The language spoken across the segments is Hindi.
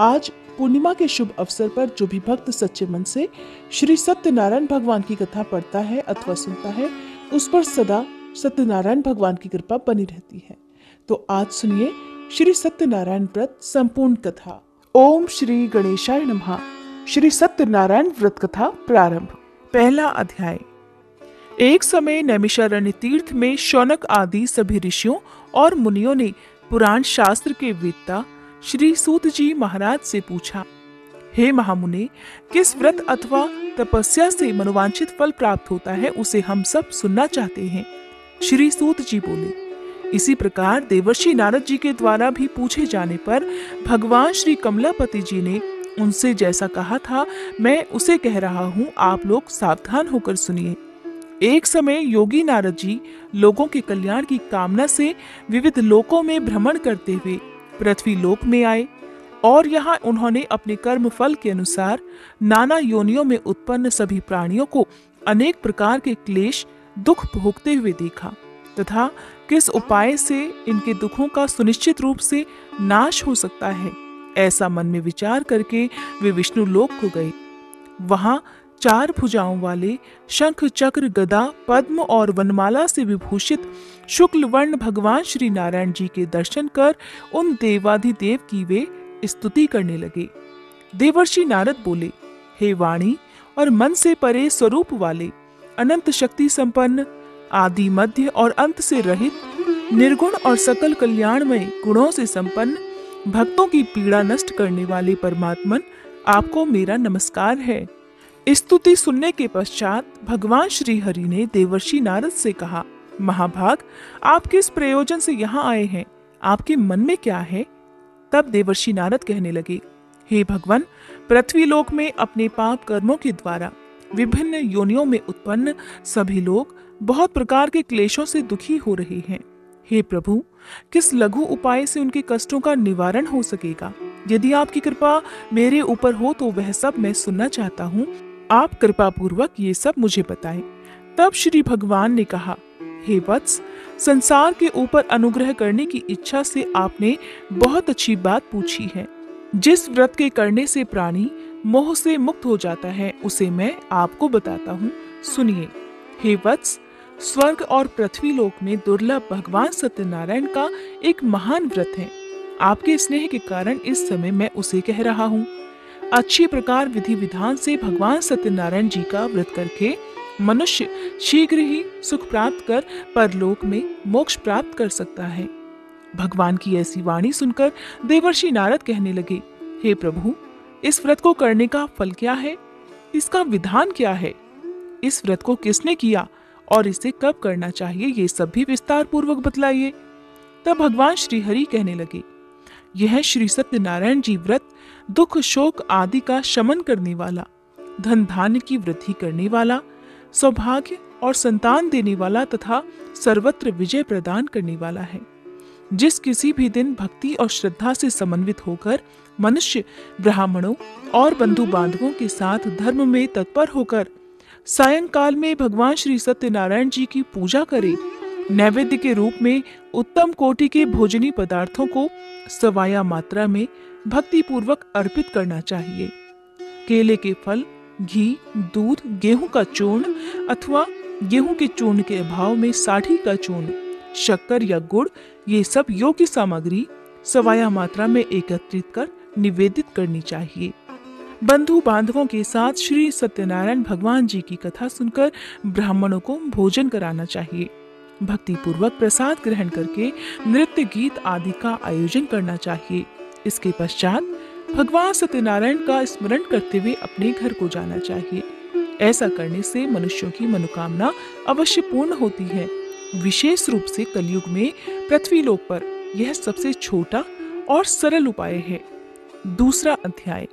आज पूर्णिमा के शुभ अवसर पर जो भी भक्त सच्चे मन से श्री सत्यनारायण भगवान की कथा पढ़ता है अथवा सुनता है, उस पर सदा सत्यनारायण भगवान की कृपा बनी रहती है। तो आज सुनिए श्री सत्यनारायण व्रत संपूर्ण कथा। ओम श्री गणेशाय नमः। श्री सत्यनारायण व्रत कथा प्रारंभ। पहला अध्याय। एक समय नैमिषारण्य तीर्थ में शौनक आदि सभी ऋषियों और मुनियों ने पुराण शास्त्र के वेत्ता श्री सूत जी महाराज से पूछा, हे महामुने, किस व्रत अथवा तपस्या से मनोवांछित फल प्राप्त होता है, उसे हम सब सुनना चाहते हैं। श्री सूत जी बोले, इसी प्रकार देवर्षि नारद जी के द्वारा भी पूछे जाने पर भगवान श्री कमलापति जी ने उनसे जैसा कहा था, मैं उसे कह रहा हूँ, आप लोग सावधान होकर सुनिए। एक समय योगी नारद जी लोगों के कल्याण की कामना से विविध लोकों में भ्रमण करते हुए पृथ्वी लोक में आए और यहाँ उन्होंने अपने कर्म फल के अनुसार नाना योनियों में उत्पन्न सभी प्राणियों को अनेक प्रकार के क्लेश दुख भोगते हुए देखा तथा किस उपाय से इनके दुखों का सुनिश्चित रूप से नाश हो सकता है, ऐसा मन में विचार करके वे विष्णु लोक को गए। वहाँ 4 भुजाओं वाले शंख चक्र गदा पद्म और वनमाला से विभूषित शुक्ल वर्ण भगवान श्री नारायण जी के दर्शन कर उन देवाधिदेव की वे स्तुति करने लगे। देवर्षि नारद बोले, हे वाणी और मन से परे स्वरूप वाले, अनंत शक्ति संपन्न, आदि मध्य और अंत से रहित, निर्गुण और सकल कल्याणमय गुणों से संपन्न, भक्तों की पीड़ा नष्ट करने वाले परमात्मन, आपको मेरा नमस्कार है। स्तुति सुनने के पश्चात भगवान श्री हरि ने देवर्षि नारद से कहा, महाभाग, आप किस प्रयोजन से यहाँ आए हैं? आपके मन में क्या है? तब देवर्षि नारद कहने लगे, हे भगवान, पृथ्वी लोक में अपने पाप कर्मों के द्वारा विभिन्न योनियों में उत्पन्न सभी लोग बहुत प्रकार के क्लेशों से दुखी हो रहे हैं। हे प्रभु, किस लघु उपाय से उनके कष्टों का निवारण हो सकेगा? यदि आपकी कृपा मेरे ऊपर हो तो वह सब मैं सुनना चाहता हूँ। आप कृपा पूर्वक ये सब मुझे बताएं। तब श्री भगवान ने कहा, हे वत्स, संसार के ऊपर अनुग्रह करने की इच्छा से आपने बहुत अच्छी बात पूछी है। जिस व्रत के करने से प्राणी मोह से मुक्त हो जाता है, उसे मैं आपको बताता हूँ, सुनिए। हे वत्स, स्वर्ग और पृथ्वी लोक में दुर्लभ भगवान सत्यनारायण का एक महान व्रत है। आपके स्नेह के कारण इस समय मैं उसे कह रहा हूँ। अच्छी प्रकार विधि विधान से भगवान सत्यनारायण जी का व्रत करके मनुष्य शीघ्र ही सुख प्राप्त कर परलोक में मोक्ष प्राप्त कर सकता है। भगवान की ऐसी वाणी सुनकर देवर्षि नारद कहने लगे, हे प्रभु, इस व्रत को करने का फल क्या है? इसका विधान क्या है? इस व्रत को किसने किया और इसे कब करना चाहिए, ये सब भी विस्तार पूर्वक बतलाइए। तब भगवान श्री हरि कहने लगे, यह श्री सत्यनारायण जी व्रत दुख शोक आदि का शमन करने वाला, धन धान्य की वृद्धि करने वाला, सौभाग्य और संतान देने वाला तथा सर्वत्र विजय प्रदान करने वाला है। जिस किसी भी दिन भक्ति और श्रद्धा से समन्वित होकर मनुष्य ब्राह्मणों और बंधु बांधवों के साथ धर्म में तत्पर होकर सायंकाल में भगवान श्री सत्यनारायण जी की पूजा करे, नैवेद्य के रूप में उत्तम कोटि के भोजनी पदार्थों को सवाया मात्रा में भक्ति पूर्वक अर्पित करना चाहिए। केले के फल, घी, दूध, गेहूं का चूर्ण अथवा गेहूं के चूर्ण के अभाव में साठी का चूर्ण, शक्कर या गुड़, ये सब योग्य सामग्री सवाया मात्रा में एकत्रित कर निवेदित करनी चाहिए। बंधु बांधवों के साथ श्री सत्यनारायण भगवान जी की कथा सुनकर ब्राह्मणों को भोजन कराना चाहिए। भक्ति पूर्वक प्रसाद ग्रहण करके नृत्य गीत आदि का आयोजन करना चाहिए। इसके पश्चात भगवान सत्यनारायण का स्मरण करते हुए अपने घर को जाना चाहिए। ऐसा करने से मनुष्यों की मनोकामना अवश्य पूर्ण होती है। विशेष रूप से कलयुग में पृथ्वी लोक पर यह सबसे छोटा और सरल उपाय है। दूसरा अध्याय।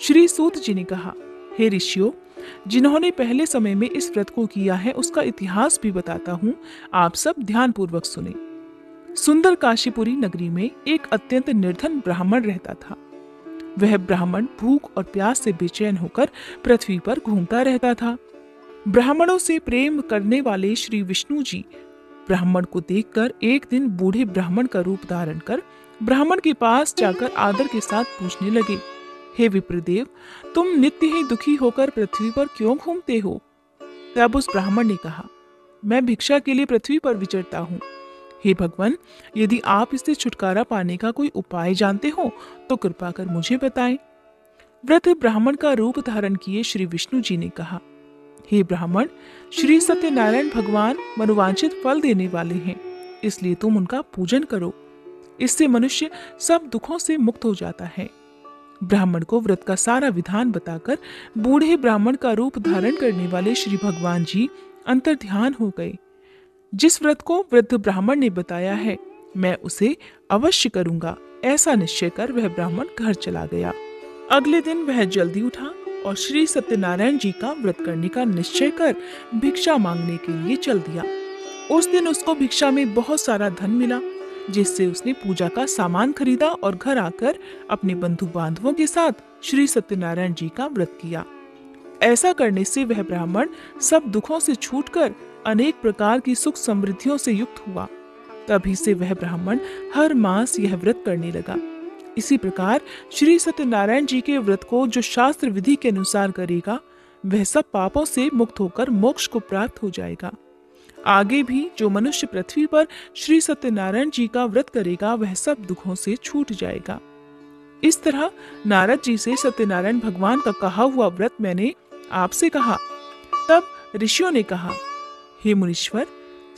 श्री सूत जी ने कहा, हे ऋषियों, जिन्होंने पहले समय में इस व्रत को किया है उसका इतिहास भी बताता हूँ, आप सब ध्यान पूर्वक सुने। सुंदर काशीपुरी नगरी में एक अत्यंत निर्धन ब्राह्मण रहता था। वह ब्राह्मण भूख और प्यास से बेचैन होकर पृथ्वी पर घूमता रहता था। ब्राह्मणों से प्रेम करने वाले श्री विष्णु जी ब्राह्मण को देखकर एक दिन बूढ़े ब्राह्मण का रूप धारण कर ब्राह्मण के पास जाकर आदर के साथ पूछने लगे, हे विप्रदेव, तुम नित्य ही दुखी होकर पृथ्वी पर क्यों घूमते हो? तब उस ब्राह्मण ने कहा, मैं भिक्षा के लिए पृथ्वी पर विचरता हूँ। हे भगवान, यदि आप इससे छुटकारा पाने का कोई उपाय जानते हो तो कृपा कर मुझे बताएं। वृद्ध ब्राह्मण का रूप धारण किए श्री विष्णु जी ने कहा, हे ब्राह्मण, श्री सत्यनारायण भगवान मनोवांछित फल देने वाले हैं, इसलिए तुम उनका पूजन करो। इससे मनुष्य सब दुखों से मुक्त हो जाता है। ब्राह्मण को व्रत का सारा विधान बताकर बूढ़े ब्राह्मण का रूप धारण करने वाले श्री भगवान जी अंतर्ध्यान हो गए। जिस व्रत को वृद्ध ब्राह्मण ने बताया है, मैं उसे अवश्य करूंगा, ऐसा निश्चय कर वह ब्राह्मण घर चला गया। अगले दिन वह जल्दी उठा और श्री सत्यनारायण जी का व्रत करने का निश्चय कर भिक्षा मांगने के लिए चल दिया। उस दिन उसको भिक्षा में बहुत सारा धन मिला, जिससे उसने पूजा का सामान खरीदा और घर आकर अपने बंधु बांधवों के साथ श्री सत्यनारायण जी का व्रत किया। ऐसा करने से वह ब्राह्मण सब दुखों से छूटकर अनेक प्रकार की सुख समृद्धियों से युक्त हुआ। तभी से वह ब्राह्मण हर मास यह व्रत करने लगा। इसी प्रकार श्री सत्यनारायण जी के व्रत को जो शास्त्र विधि के अनुसार करेगा, वह सब पापों से मुक्त होकर मोक्ष को प्राप्त हो जाएगा। आगे भी जो मनुष्य पृथ्वी पर श्री सत्यनारायण जी का व्रत करेगा, वह सब दुखों से छूट जाएगा। इस तरह नारद जी से सत्यनारायण भगवान का कहा हुआ व्रत मैंने आपसे कहा। तब ऋषियों ने कहा, हे मुनीश्वर,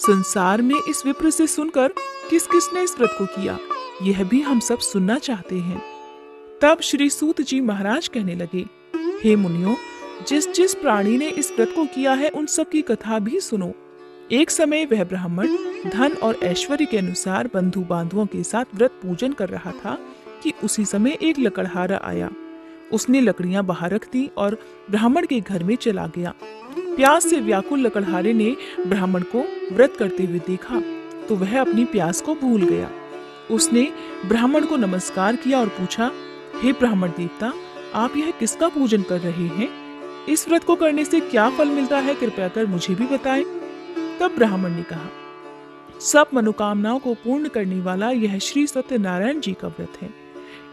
संसार में इस विप्र से सुनकर किस किसने इस व्रत को किया, यह भी हम सब सुनना चाहते हैं। तब श्री सूत जी महाराज कहने लगे, हे मुनियों, जिस जिस प्राणी ने इस व्रत को किया है, उन सब की कथा भी सुनो। एक समय वह ब्राह्मण धन और ऐश्वर्य के अनुसार बंधु बांधवों के साथ व्रत पूजन कर रहा था कि उसी समय एक लकड़हारा आया। उसने लकड़ियां बाहर रख दी और ब्राह्मण के घर में चला गया। प्यास से व्याकुल लकड़हारे ने ब्राह्मण को व्रत करते हुए देखा तो वह अपनी प्यास को भूल गया। उसने ब्राह्मण को नमस्कार किया और पूछा, हे ब्राह्मण देवता, आप यह किसका पूजन कर रहे हैं? इस व्रत को करने से क्या फल मिलता है, कृपया कर मुझे भी बताएं। तब ब्राह्मण ने कहा, सब मनोकामनाओं को पूर्ण करने वाला यह श्री सत्यनारायण जी का व्रत है।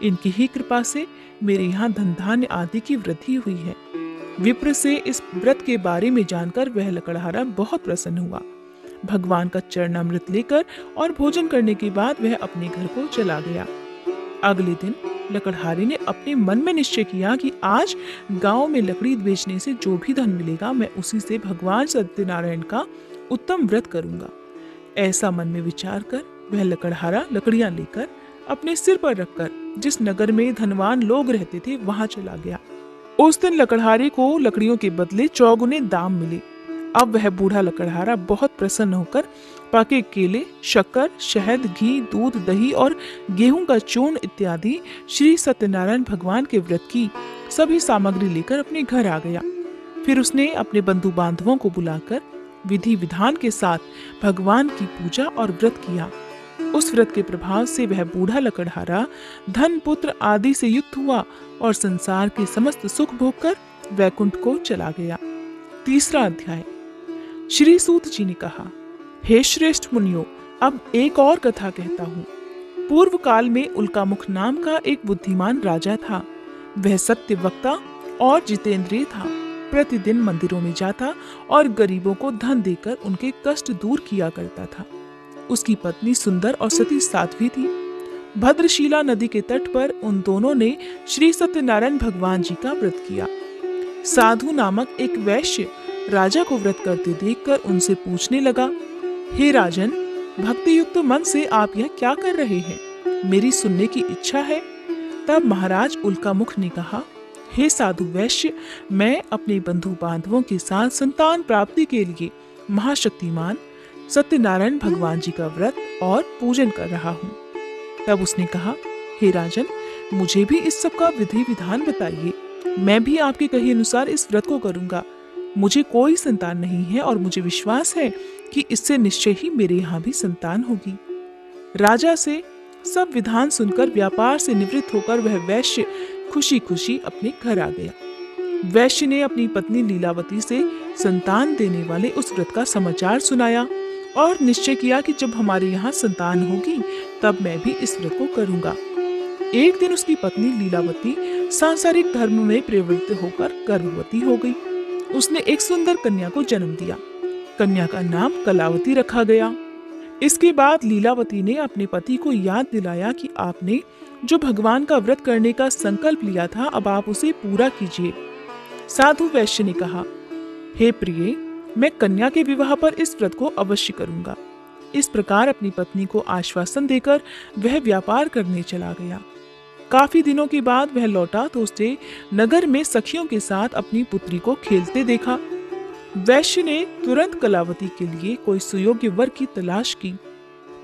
इनकी ही कृपा से मेरे यहाँ धन धान्य आदि की वृद्धि हुई है। विप्र से इस व्रत के बारे में जानकर वह लकड़हारा बहुत प्रसन्न हुआ। भगवान का चरणामृत लेकर और भोजन करने के बाद वह अपने घर को चला गया। अगले दिन लकड़हारे ने अपने मन में निश्चय किया कि आज गांव में लकड़ी बेचने से जो भी धन मिलेगा, मैं उसी से भगवान सत्यनारायण का उत्तम व्रत करूंगा। ऐसा मन में विचार कर वह लकड़हारा लकड़ियां लेकर अपने सिर पर रखकर जिस नगर में धनवान लोग रहते थे, वहां चला गया। उस दिन लकड़हारे को लकड़ियों के बदले चौगुने दाम मिले। अब वह बूढ़ा लकड़हारा बहुत प्रसन्न होकर पके केले, शक्कर, शहद, घी, दूध, दही और गेहूं का चूर्ण इत्यादि श्री सत्यनारायण भगवान के व्रत की सभी सामग्री लेकर अपने घर आ गया। फिर उसने अपने बंधु बांधवों को बुलाकर विधि विधान के साथ भगवान की पूजा और व्रत किया। उस व्रत के प्रभाव से वह बूढ़ा लकड़हारा धन पुत्र आदि से युक्त हुआ और संसार के समस्त सुख भोग कर वैकुंठ को चला गया। तीसरा अध्याय। श्री सूत जी ने कहा, हे श्रेष्ठ मुनियों, अब एक और कथा कहता हूँ। पूर्व काल में उल्कामुख नाम का एक बुद्धिमान राजा था। वह सत्य वक्ता और जितेंद्रिय था। प्रतिदिन मंदिरों में जाता और गरीबों को धन देकर उनके कष्ट दूर किया करता था। उसकी पत्नी सुंदर और सती साध्वी थी। भद्रशिला नदी के तट पर उन दोनों ने श्री सत्यनारायण भगवान जी का व्रत किया। साधु नामक एक वैश्य राजा को व्रत करते देखकर उनसे पूछने लगा, हे राजन, भक्ति युक्त मन से आप यह क्या कर रहे हैं? मेरी सुनने की इच्छा है। तब महाराज उल्कामुख ने कहा, हे साधु वैश्य, मैं अपने बंधु बांधवों के साथ संतान प्राप्ति के लिए महाशक्तिमान सत्यनारायण भगवान जी का व्रत और पूजन कर रहा हूँ। तब उसने कहा, हे राजन, मुझे भी इस सब का विधि विधान बताइए। मैं भी आपके कहे अनुसार इस व्रत को करूंगा। मुझे कोई संतान नहीं है और मुझे विश्वास है कि इससे निश्चय ही मेरे यहाँ भी संतान होगी। राजा से सब विधान सुनकर व्यापार से निवृत्त होकर वह वैश्य खुशी खुशी अपने घर आ गया। वैश्य ने अपनी पत्नी लीलावती से संतान देने वाले उस व्रत का समाचार सुनाया और निश्चय किया कि जब हमारे यहाँ संतान होगी तब मैं भी इस व्रत को करूंगा। एक दिन उसकी पत्नी लीलावती सांसारिक धर्म में प्रवृत्त होकर गर्भवती हो गई। उसने एक सुंदर कन्या को जन्म दिया। कन्या का नाम कलावती रखा गया। इसके बाद लीलावती ने अपने पति को याद दिलाया कि आपने जो भगवान का व्रत करने का संकल्प लिया था, अब आप उसे पूरा कीजिए। साधु वैश्य ने कहा, हे प्रिय, मैं कन्या के विवाह पर इस व्रत को अवश्य करूंगा। इस प्रकार अपनी पत्नी को आश्वासन देकर वह व्यापार करने चला गया। काफी दिनों के बाद वह लौटा तो उसने नगर में सखियों के साथ अपनी पुत्री को खेलते देखा। वैश्य ने तुरंत कलावती के लिए कोई सुयोग्य वर की तलाश की।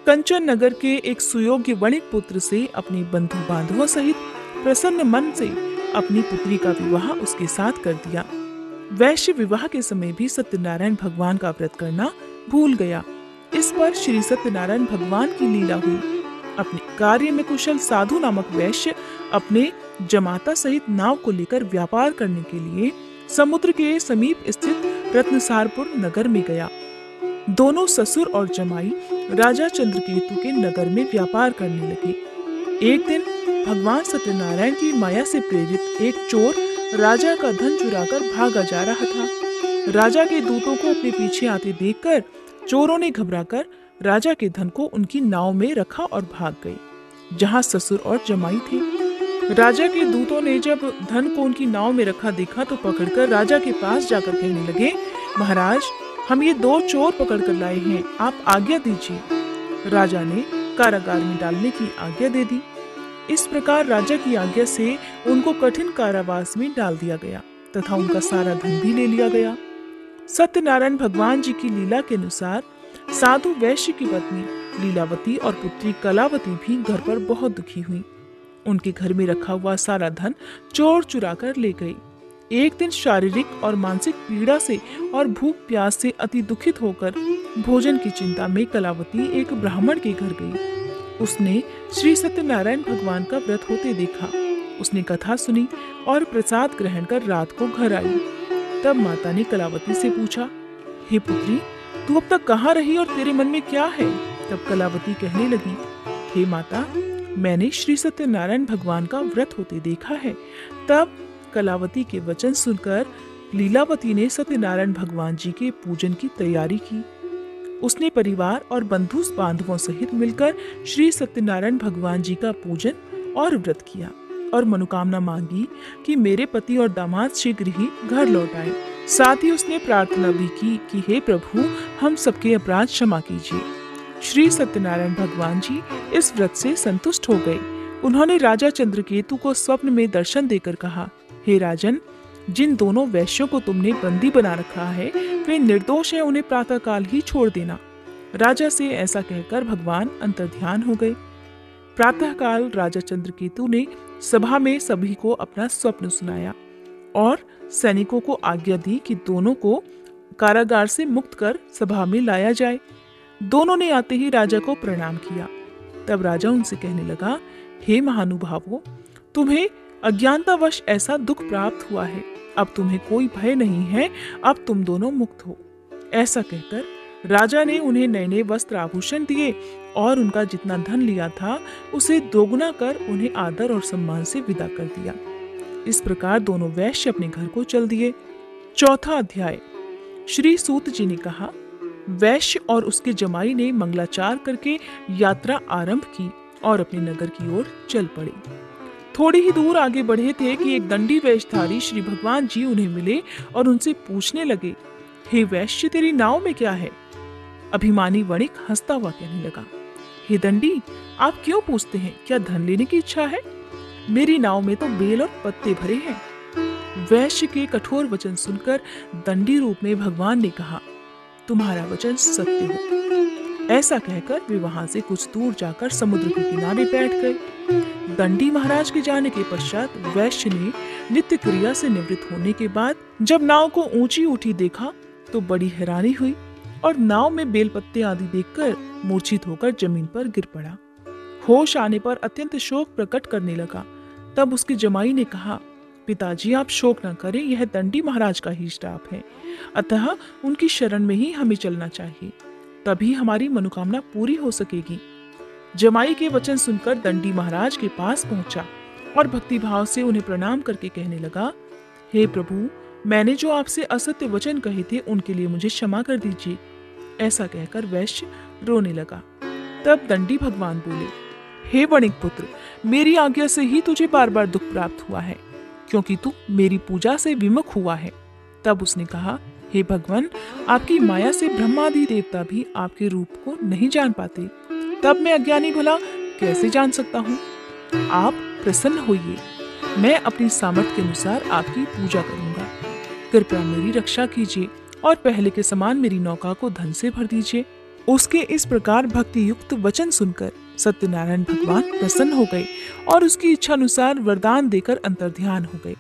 कंचन नगर के एक सुयोग्य वणिक पुत्र से अपने बंधु बांधवों सहित प्रसन्न मन से अपनी पुत्री का विवाह उसके साथ कर दिया। वैश्य विवाह के समय भी सत्यनारायण भगवान का व्रत करना भूल गया। इस पर श्री सत्यनारायण भगवान की लीला हुई। अपने कार्य में कुशल साधु नामक वैश्य अपने जमाता सहित नाव को लेकर व्यापार करने के लिए समुद्र के समीप स्थित रत्नसारपुर नगर में गया। दोनों ससुर और जमाई राजा चंद्रकेतु के नगर में व्यापार करने लगे। एक दिन भगवान सत्यनारायण की माया से प्रेरित एक चोर राजा का धन चुराकर भागा जा रहा था। राजा के दूतों को अपने पीछे आते देखकर चोरों ने घबराकर राजा के धन को उनकी नाव में रखा और भाग गए, जहां ससुर और जमाई थे। राजा के दूतों ने जब धन को उनकी नाव में रखा देखा तो पकड़कर राजा के पास जाकर कहने लगे, महाराज, हम ये दो चोर पकड़ कर लाए हैं, आप आज्ञा दीजिए। राजा ने कारागार में डालने की आज्ञा दे दी। इस प्रकार राजा की आज्ञा से उनको कठिन कारावास में डाल दिया गया तथा उनका सारा धन भी ले लिया गया। सत्यनारायण भगवान जी की लीला के अनुसार साधु वैश्य की पत्नी लीलावती और पुत्री कलावती भी घर पर बहुत दुखी हुई। उनके घर में रखा हुआ सारा धन चोर चुरा कर ले गए। एक दिन शारीरिक और मानसिक पीड़ा से और भूख प्यास से अति दुखित होकर भोजन की चिंता में कलावती एक ब्राह्मण के घर गई। उसने श्री सत्यनारायण भगवान का व्रत होते देखा। उसने कथा सुनी और प्रसाद ग्रहण कर रात को घर आई। तब माता ने कलावती से पूछा, हे पुत्री, तू अब तक कहाँ रही और तेरे मन में क्या है? तब कलावती कहने लगी, हे माता, मैंने श्री सत्यनारायण भगवान का व्रत होते देखा है। तब कलावती के वचन सुनकर लीलावती ने सत्यनारायण भगवान जी के पूजन की तैयारी की। उसने परिवार और बंधु बांधवों सहित मिलकर श्री सत्यनारायण भगवान जी का पूजन और व्रत किया और मनोकामना मांगी कि मेरे पति और दामाद शीघ्र ही घर लौट आए। साथ ही उसने प्रार्थना भी की कि हे प्रभु, हम सबके अपराध क्षमा कीजिए। श्री सत्यनारायण भगवान जी इस व्रत से संतुष्ट हो गए। उन्होंने राजा चंद्रकेतु को स्वप्न में दर्शन देकर कहा, हे राजन, जिन दोनों वैश्यों को तुमने बंदी बना रखा है वे निर्दोष हैं, उन्हें प्रातःकाल ही छोड़ देना। राजा से ऐसा कहकर भगवान अंतर्ध्यान हो गए। प्रातःकाल राजा चंद्रकेतु ने सभा में सभी को अपना स्वप्न सुनाया और सैनिकों को आज्ञा दी कि दोनों को कारागार से मुक्त कर सभा में लाया जाए। दोनों ने आते ही राजा को प्रणाम किया। तब राजा उनसे कहने लगा, हे महानुभावों, तुम्हें अज्ञानतावश ऐसा दुख प्राप्त हुआ है। अब तुम्हें कोई भय नहीं है, अब तुम दोनों मुक्त हो। ऐसा कहकर राजा ने उन्हें नए नए वस्त्र आभूषण दिए और उनका जितना धन लिया था उसे दोगुना कर उन्हें आदर और सम्मान से विदा कर दिया। इस प्रकार दोनों वैश्य अपने घर को चल दिए। चौथा अध्याय। श्री सूत जी ने कहा, वैश्य और उसके जमाई ने मंगलाचार करके यात्रा आरंभ की और अपने नगर की ओर चल पड़े। थोड़ी ही दूर आगे बढ़े थे कि एक दंडी वेशधारी श्री भगवान जी उन्हें मिले और उनसे पूछने लगे, हे वैश्य, तेरी नाव में क्या है? अभिमानी वणिक हंसता हुआ कहने लगा, हे दंडी, आप क्यों पूछते हैं? क्या धन लेने की इच्छा है? मेरी नाव में तो बेल और पत्ते भरे हैं। वैश्य के कठोर वचन सुनकर दंडी रूप में भगवान ने कहा, तुम्हारा वचन सत्य हो। ऐसा कहकर वे वहां से कुछ दूर जाकर समुद्र के किनारे बैठ गए। दंडी महाराज के जाने के पश्चात वैश्य ने नित्य क्रिया से निवृत्त होने के बाद जब नाव को ऊंची उठी देखा तो बड़ी हैरानी हुई और नाव में बेलपत्ते आदि देखकर मूर्छित होकर जमीन पर गिर पड़ा। होश आने पर अत्यंत शोक प्रकट करने लगा। तब उसके जमाई ने कहा, पिताजी, आप शोक न करें, यह दंडी महाराज का ही श्राप है, अतः उनकी शरण में ही हमें चलना चाहिए, तभी हमारी मनोकामना पूरी हो सकेगी। जमाई के वचन सुनकर दंडी महाराज के पास पहुंचा और भक्ति भाव से उन्हें प्रणाम करके कहने लगा, हे प्रभु, मैंने जो आपसे असत्य वचन कहे थे उनके लिए मुझे क्षमा कर दीजिए। ऐसा कहकर वैश्य रोने लगा। तब दंडी भगवान बोले, हे वणिक पुत्र, मेरी आज्ञा से ही तुझे बार बार दुख प्राप्त हुआ है, क्योंकि तू मेरी पूजा से विमुख हुआ है। तब उसने कहा, हे भगवान, आपकी माया से ब्रह्मादि देवता भी आपके रूप को नहीं जान पाते, तब मैं अज्ञानी भला कैसे जान सकता हूँ? आप प्रसन्न होइए, मैं अपनी सामर्थ्य के अनुसार आपकी पूजा करूंगा। कृपया मेरी रक्षा कीजिए और पहले के समान मेरी नौका को धन से भर दीजिए। उसके इस प्रकार भक्ति युक्त वचन सुनकर सत्यनारायण भगवान प्रसन्न हो गए और उसकी इच्छा अनुसार वरदान देकर अंतर्ध्यान हो गए।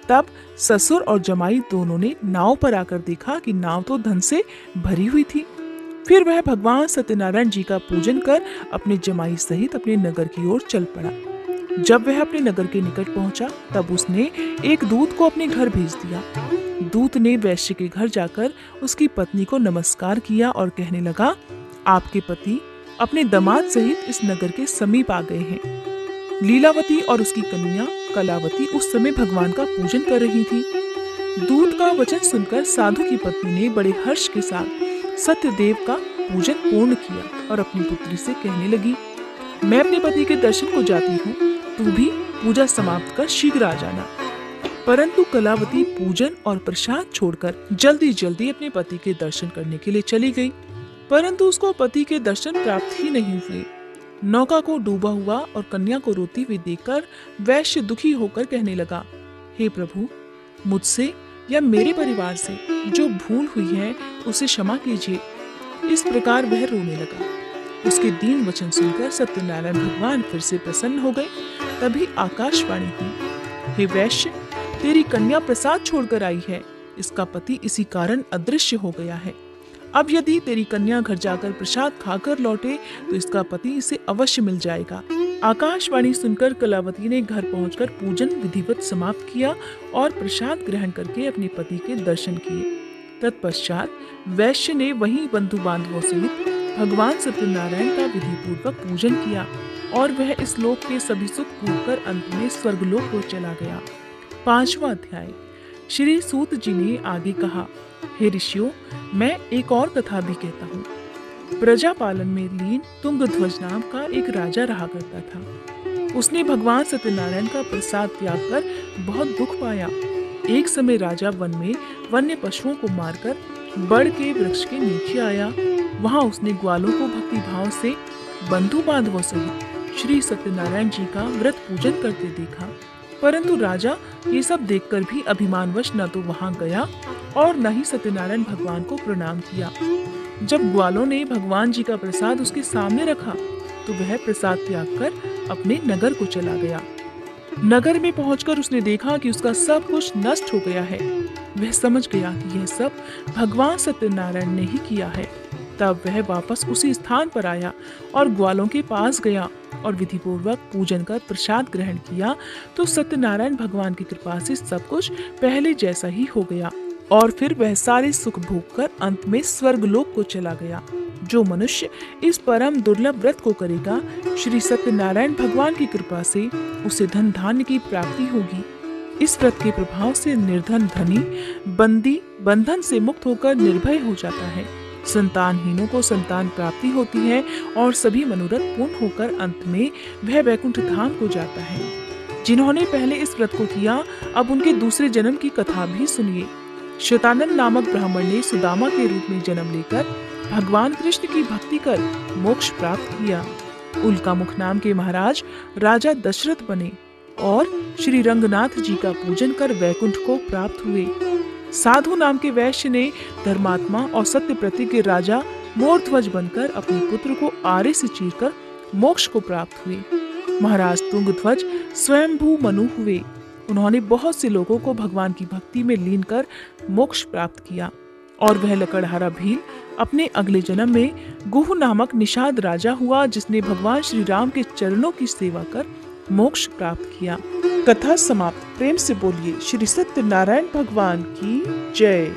तब ससुर और जमाई दोनों ने नाव पर आकर देखा कि नाव तो धन से भरी हुई थी। फिर वह भगवान सत्यनारायण जी का पूजन कर अपने जमाई सहित अपने नगर की ओर चल पड़ा। जब वह अपने नगर के निकट पहुंचा, तब उसने एक दूत को अपने घर भेज दिया। दूत ने वैश्य के घर जाकर उसकी पत्नी को नमस्कार किया और कहने लगा, आपके पति अपने दामाद सहित इस नगर के समीप आ गए हैं। लीलावती और उसकी कन्या कलावती उस समय भगवान का पूजन कर रही थी। दूत का वचन सुनकर साधु की पत्नी ने बड़े हर्ष के साथ सत्यदेव का पूजन पूर्ण किया और अपनी पुत्री से कहने लगी, मैं अपने पति के दर्शन को जाती हूँ, तू भी पूजा समाप्त कर शीघ्र आ जाना। परंतु कलावती पूजन और प्रसाद छोड़कर जल्दी जल्दी अपने पति के दर्शन करने के लिए चली गई, परंतु उसको पति के दर्शन प्राप्त ही नहीं हुए। नौका को डूबा हुआ और कन्या को रोती हुई देखकर वैश्य दुखी होकर कहने लगा, हे प्रभु, मुझसे या मेरे परिवार से जो भूल हुई है उसे क्षमा कीजिए। इस प्रकार वह रोने लगा। उसके दीन वचन सुनकर सत्यनारायण भगवान फिर से प्रसन्न हो गए। तभी आकाशवाणी हुई, हे वैश्य, तेरी कन्या प्रसाद छोड़कर आई है, इसका पति इसी कारण अदृश्य हो गया है। अब यदि तेरी कन्या घर जाकर प्रसाद खाकर लौटे तो इसका पति इसे अवश्य मिल जाएगा। आकाशवाणी सुनकर कलावती ने घर पहुंचकर पूजन विधिवत समाप्त किया और प्रसाद ग्रहण करके अपने पति के दर्शन किए। तत्पश्चात वैश्य ने वहीं बंधु बांधवों सहित भगवान सत्यनारायण का विधि पूर्वक पूजन किया और वह इस लोक के सभी सुख भोगकर अंत में स्वर्गलोक को चला गया। 5वां अध्याय। श्री सूत जी ने आगे कहा, हे ऋषियों, मैं एक और कथा भी कहता हूँ। प्रजा पालन में लीन तुंगध्वज नाम का एक राजा रहा करता था। उसने भगवान सत्यनारायण का प्रसाद त्याग कर बहुत दुख पाया। एक समय राजा वन में वन्य पशुओं को मारकर बड़ के वृक्ष के नीचे आया। वहां उसने ग्वालों को भक्ति भाव से बंधु बांधवों सहित श्री सत्यनारायण जी का व्रत पूजन करते देखा। परंतु राजा ये सब देखकर भी अभिमानवश न तो वहां गया और न ही सत्यनारायण भगवान को प्रणाम किया। जब ग्वालों ने भगवान जी का प्रसाद उसके सामने रखा तो वह प्रसाद त्याग कर अपने नगर को चला गया। नगर में पहुंचकर उसने देखा कि उसका सब कुछ नष्ट हो गया है। वह समझ गया कि यह सब भगवान सत्यनारायण ने ही किया है। तब वह वापस उसी स्थान पर आया और ग्वालों के पास गया और विधि पूर्वक पूजन कर प्रसाद ग्रहण किया तो सत्यनारायण भगवान की कृपा से सब कुछ पहले जैसा ही हो गया और फिर वह सारे सुख भोग कर अंत में स्वर्गलोक को चला गया। जो मनुष्य इस परम दुर्लभ व्रत को करेगा, श्री सत्यनारायण भगवान की कृपा से उसे धन धान्य की प्राप्ति होगी। इस व्रत के प्रभाव से निर्धन धनी बंदी बंधन से मुक्त होकर निर्भय हो जाता है। संतानहीनों को संतान प्राप्ति होती है और सभी मनोरथ पूर्ण होकर अंत में वह वैकुंठ धाम को जाता है। जिन्होंने पहले इस व्रत को किया, अब उनके दूसरे जन्म की कथा भी सुनिए। शतानंद नामक ब्राह्मण ने सुदामा के रूप में जन्म लेकर भगवान कृष्ण की भक्ति कर मोक्ष प्राप्त किया। उल्कामुख नाम के महाराज राजा दशरथ बने और श्री रंगनाथ जी का पूजन कर वैकुंठ को प्राप्त हुए। साधु नाम के वैश्य ने धर्मात्मा और सत्य प्रतिज्ञ राजा मोरध्वज बनकर अपने पुत्र को आरे से चीरकर मोक्ष को प्राप्त हुए। महाराज तुंगध्वज स्वयंभू मनु हुए। उन्होंने बहुत से लोगों को भगवान की भक्ति में लीन कर मोक्ष प्राप्त किया और वह लकड़हारा भील अपने अगले जन्म में गुह नामक निषाद राजा हुआ, जिसने भगवान श्री राम के चरणों की सेवा कर मोक्ष प्राप्त किया। कथा समाप्त। प्रेम से बोलिए श्री सत्यनारायण भगवान की जय।